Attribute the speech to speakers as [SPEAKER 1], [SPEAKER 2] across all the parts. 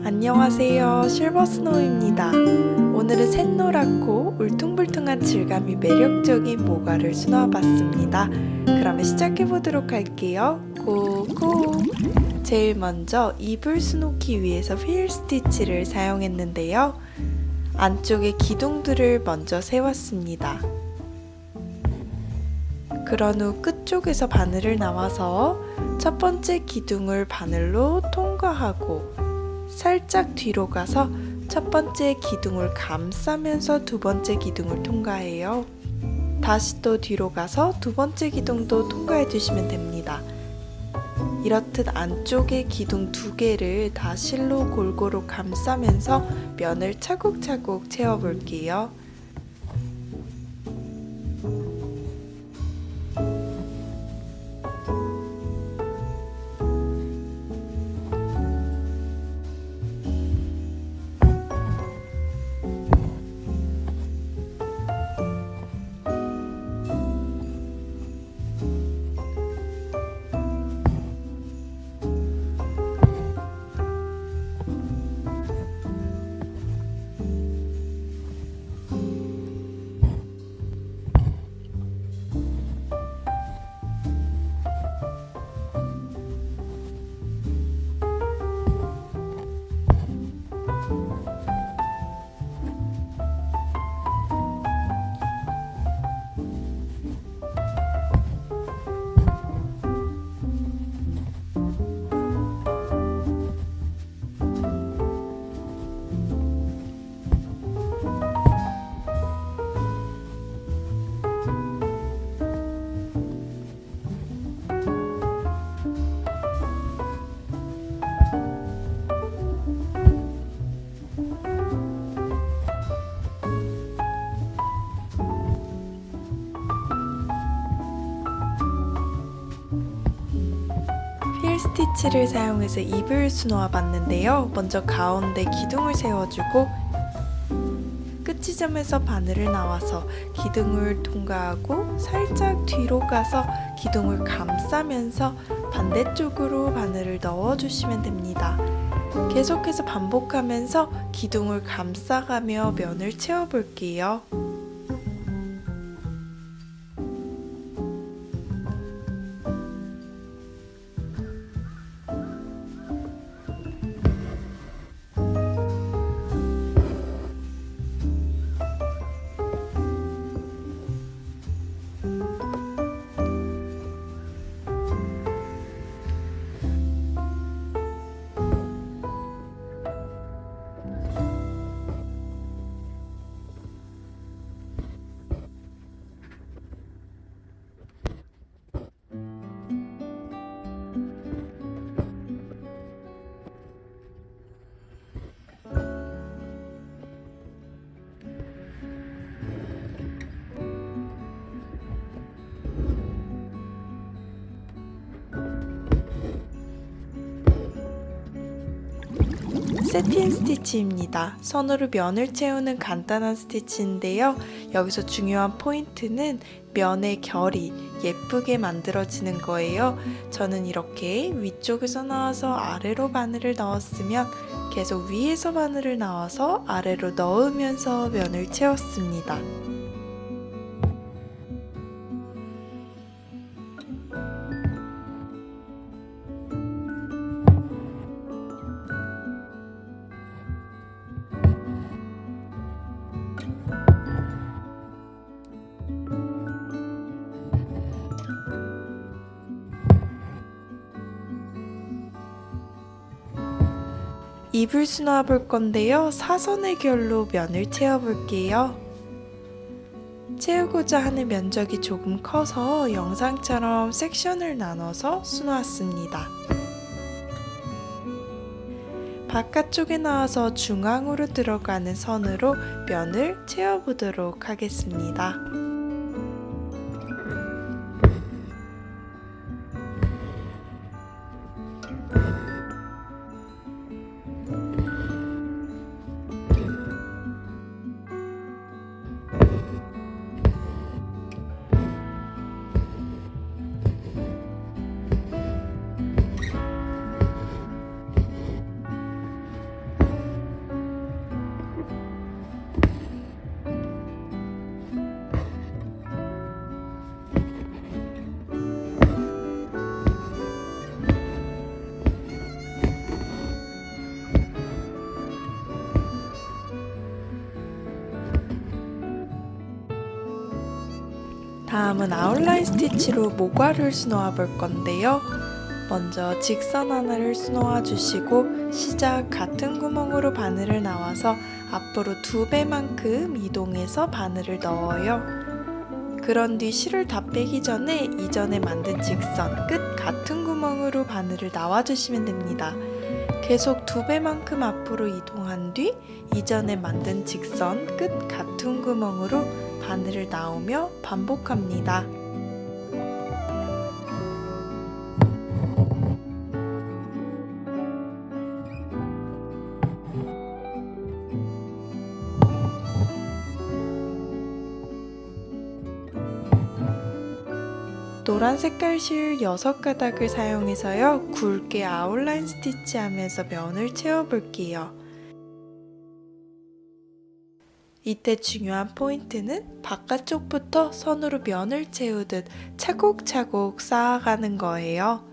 [SPEAKER 1] 안녕하세요. 실버스노우입니다. 오늘은 샛노랗고 울퉁불퉁한 질감이 매력적인 모가를 수놓아봤습니다. 그러면 시작해보도록 할게요. 고고! 제일 먼저 이불 수놓기 위해서 휠 스티치를 사용했는데요. 안쪽에 기둥들을 먼저 세웠습니다. 그런 후 끝쪽에서 바늘을 나와서 첫 번째 기둥을 바늘로 통과하고 살짝 뒤로 가서 첫 번째 기둥을 감싸면서 두 번째 기둥을 통과해요. 다시 또 뒤로 가서 두 번째 기둥도 통과해 주시면 됩니다. 이렇듯 안쪽에 기둥 두 개를 다 실로 골고루 감싸면서 면을 차곡차곡 채워 볼게요. 휠 스티치를 사용해서 입을 수놓아 봤는데요. 먼저 가운데 기둥을 세워주고 끝 지점에서 바늘을 나와서 기둥을 통과하고 살짝 뒤로 가서 기둥을 감싸면서 반대쪽으로 바늘을 넣어주시면 됩니다. 계속해서 반복하면서 기둥을 감싸가며 면을 채워볼게요. 세틴 스티치입니다. 선으로 면을 채우는 간단한 스티치인데요. 여기서 중요한 포인트는 면의 결이 예쁘게 만들어지는 거예요. 저는 이렇게 위쪽에서 나와서 아래로 바늘을 넣었으면 계속 위에서 바늘을 나와서 아래로 넣으면서 면을 채웠습니다. 입을 수놓아 볼 건데요. 사선의 결로 면을 채워 볼게요. 채우고자 하는 면적이 조금 커서 영상처럼 섹션을 나눠서 수놓았습니다. 바깥쪽에 나와서 중앙으로 들어가는 선으로 면을 채워 보도록 하겠습니다. 다음은 아웃라인 스티치로 모과를 수놓아 볼 건데요. 먼저 직선 하나를 수놓아 주시고 시작 같은 구멍으로 바늘을 나와서 앞으로 2배만큼 이동해서 바늘을 넣어요. 그런 뒤 실을 다 빼기 전에 이전에 만든 직선 끝 같은 구멍으로 바늘을 나와 주시면 됩니다. 계속 2배만큼 앞으로 이동한 뒤 이전에 만든 직선 끝 같은 구멍으로 바늘을 나오며 반복합니다. 노란 색깔 실 6가닥을 사용해서요. 굵게 아웃라인 스티치 하면서 면을 채워볼게요. 이때 중요한 포인트는 바깥쪽부터 선으로 면을 채우듯 차곡차곡 쌓아가는 거예요.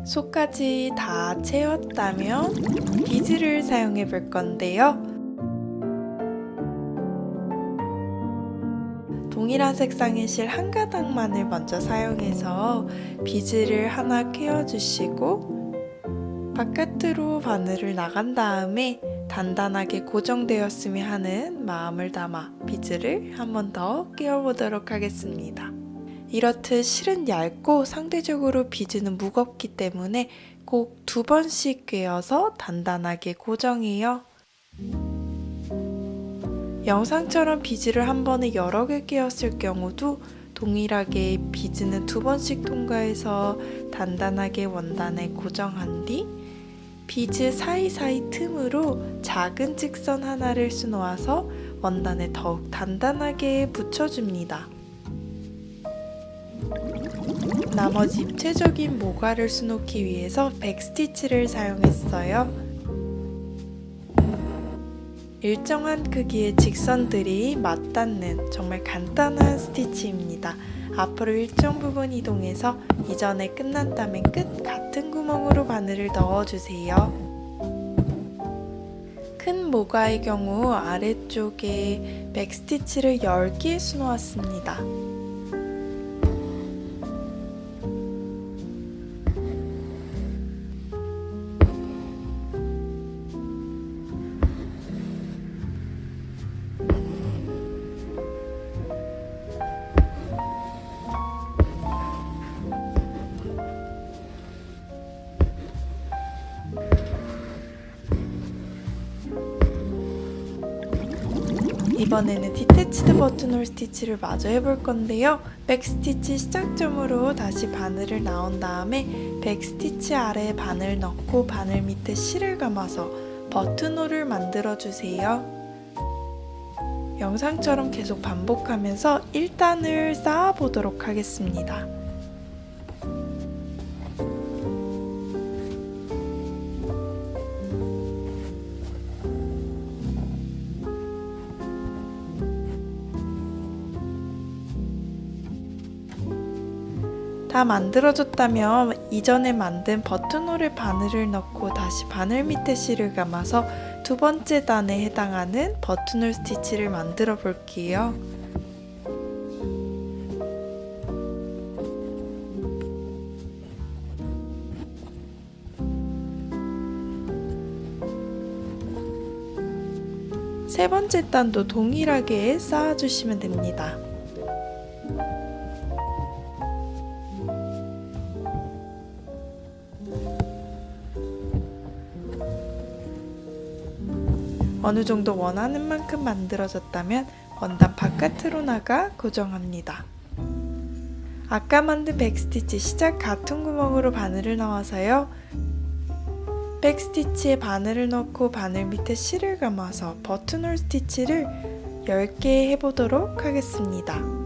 [SPEAKER 1] 속까지 다 채웠다면 비즈를 사용해 볼 건데요. 동일한 색상의 실 한 가닥만을 먼저 사용해서 비즈를 하나 끼워주시고 바깥으로 바늘을 나간 다음에 단단하게 고정되었으면 하는 마음을 담아 비즈를 한 번 더 끼워보도록 하겠습니다. 이렇듯 실은 얇고 상대적으로 비즈는 무겁기 때문에 꼭 2번씩 꿰어서 단단하게 고정해요. 영상처럼 비즈를 한 번에 여러 개 꿰었을 경우도 동일하게 비즈는 2번씩 통과해서 단단하게 원단에 고정한 뒤 비즈 사이사이 틈으로 작은 직선 하나를 수놓아서 원단에 더욱 단단하게 붙여줍니다. 나머지 입체적인 모과를 수놓기 위해서 백스티치를 사용했어요. 일정한 크기의 직선들이 맞닿는 정말 간단한 스티치입니다. 앞으로 일정 부분 이동해서 이전에 끝났다면 끝 같은 구멍으로 바늘을 넣어주세요. 큰 모과의 경우 아래쪽에 백스티치를 10개 수놓았습니다. 이번에는 디태치드 버튼홀 스티치를 마저 해볼 건데요. 백스티치 시작점으로 다시 바늘을 나온 다음에 백스티치 아래에 바늘 넣고 바늘 밑에 실을 감아서 버튼홀을 만들어 주세요. 영상처럼 계속 반복하면서 1단을 쌓아 보도록 하겠습니다. 다 만들어졌다면 이전에 만든 버튼홀에 바늘을 넣고 다시 바늘 밑에 실을 감아서 2번째 단에 해당하는 버튼홀 스티치를 만들어 볼게요. 세 번째 단도 동일하게 쌓아주시면 됩니다. 어느 정도 원하는 만큼 만들어졌다면 원단 바깥으로 나가 고정합니다. 아까 만든 백스티치 시작 같은 구멍으로 바늘을 넣어서요. 백스티치에 바늘을 넣고 바늘 밑에 실을 감아서 버튼홀 스티치를 10개 해보도록 하겠습니다.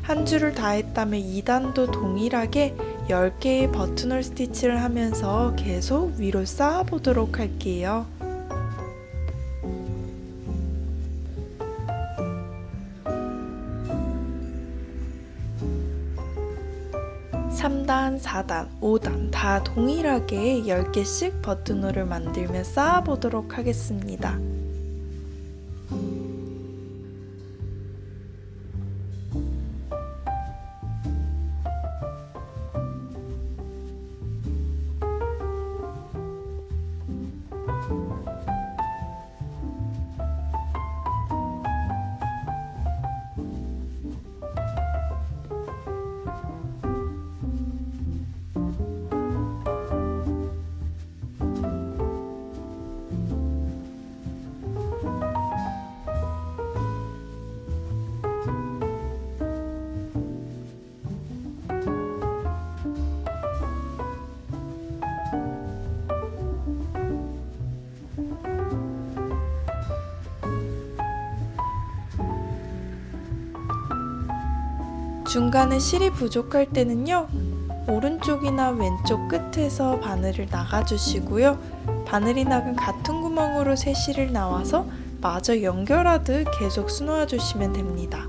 [SPEAKER 1] 한 줄을 다 했다면 2단도 동일하게 10개의 버튼홀 스티치를 하면서 계속 위로 쌓아 보도록 할게요. 3단, 4단, 5단 다 동일하게 10개씩 버튼홀을 만들며 쌓아 보도록 하겠습니다. 중간에 실이 부족할 때는요, 오른쪽이나 왼쪽 끝에서 바늘을 나가주시고요. 바늘이 나간 같은 구멍으로 새 실을 나와서 마저 연결하듯 계속 수놓아 주시면 됩니다.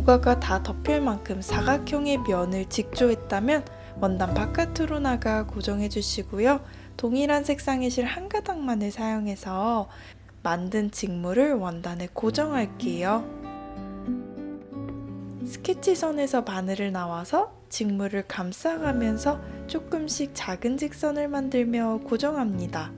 [SPEAKER 1] 모가가 다 덮일 만큼 사각형의 면을 직조했다면 원단 바깥으로 나가 고정해 주시고요. 동일한 색상의 실 한 가닥만을 사용해서 만든 직물을 원단에 고정할게요. 스케치선에서 바늘을 나와서 직물을 감싸가면서 조금씩 작은 직선을 만들며 고정합니다.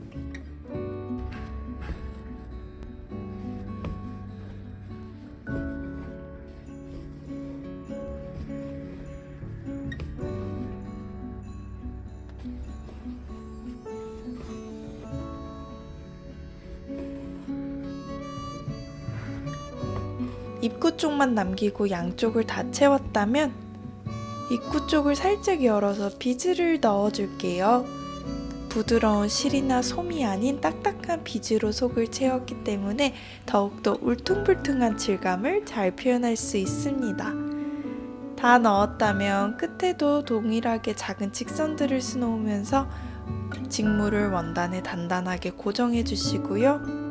[SPEAKER 1] 입구 쪽만 남기고 양쪽을 다 채웠다면 입구 쪽을 살짝 열어서 비즈를 넣어줄게요. 부드러운 실이나 솜이 아닌 딱딱한 비즈로 속을 채웠기 때문에 더욱더 울퉁불퉁한 질감을 잘 표현할 수 있습니다. 다 넣었다면 끝에도 동일하게 작은 직선들을 수놓으면서 직물을 원단에 단단하게 고정해 주시고요.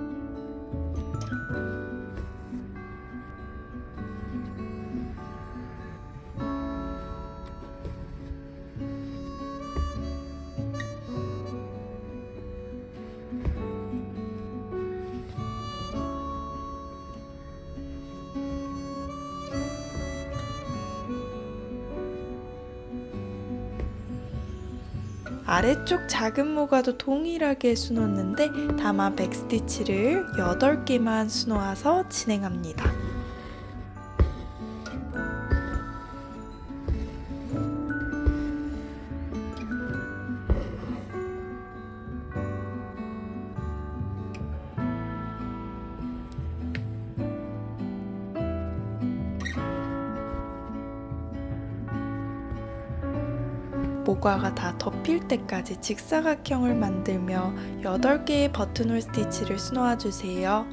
[SPEAKER 1] 아래쪽 작은 모가도 동일하게 수놓는데 다만 백스티치를 8개만 수놓아서 진행합니다. 모과가 다 덮일 때까지 직사각형을 만들며 8개의 버튼홀 스티치를 수놓아 주세요.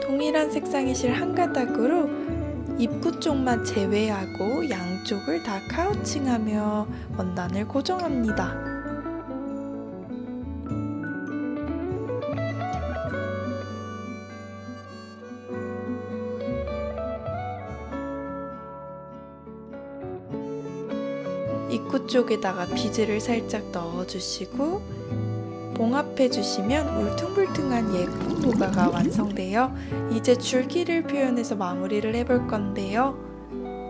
[SPEAKER 1] 동일한 색상의 실 한 가닥으로 입구 쪽만 제외하고 양쪽을 다 카우칭하며 원단을 고정합니다. 입구 쪽에다가 비즈를 살짝 넣어주시고 봉합해주시면 울퉁불퉁한 예쁜 모가가 완성되어 이제 줄기를 표현해서 마무리를 해볼 건데요.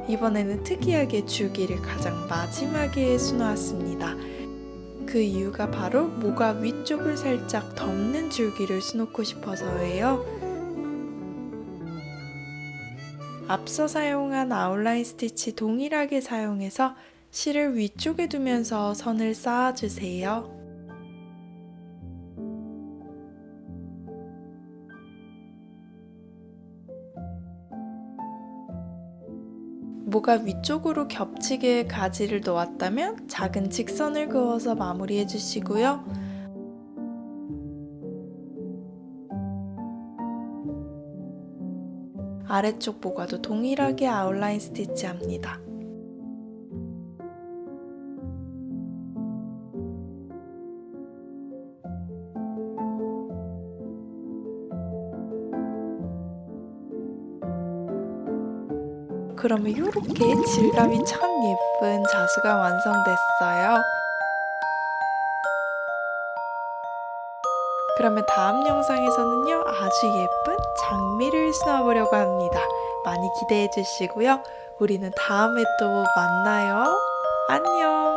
[SPEAKER 1] 이번에는 특이하게 줄기를 가장 마지막에 수놓았습니다. 그 이유가 바로 모가 위쪽을 살짝 덮는 줄기를 수놓고 싶어서예요. 앞서 사용한 아웃라인 스티치 동일하게 사용해서 실을 위쪽에 두면서 선을 쌓아주세요. 모가 위쪽으로 겹치게 가지를 놓았다면 작은 직선을 그어서 마무리해 주시고요. 아래쪽 모가도 동일하게 아웃라인 스티치 합니다. 그러면 이렇게 질감이 참 예쁜 자수가 완성됐어요. 그러면 다음 영상에서는요, 아주 예쁜 장미를 수놓아보려고 합니다. 많이 기대해 주시고요. 우리는 다음에 또 만나요. 안녕!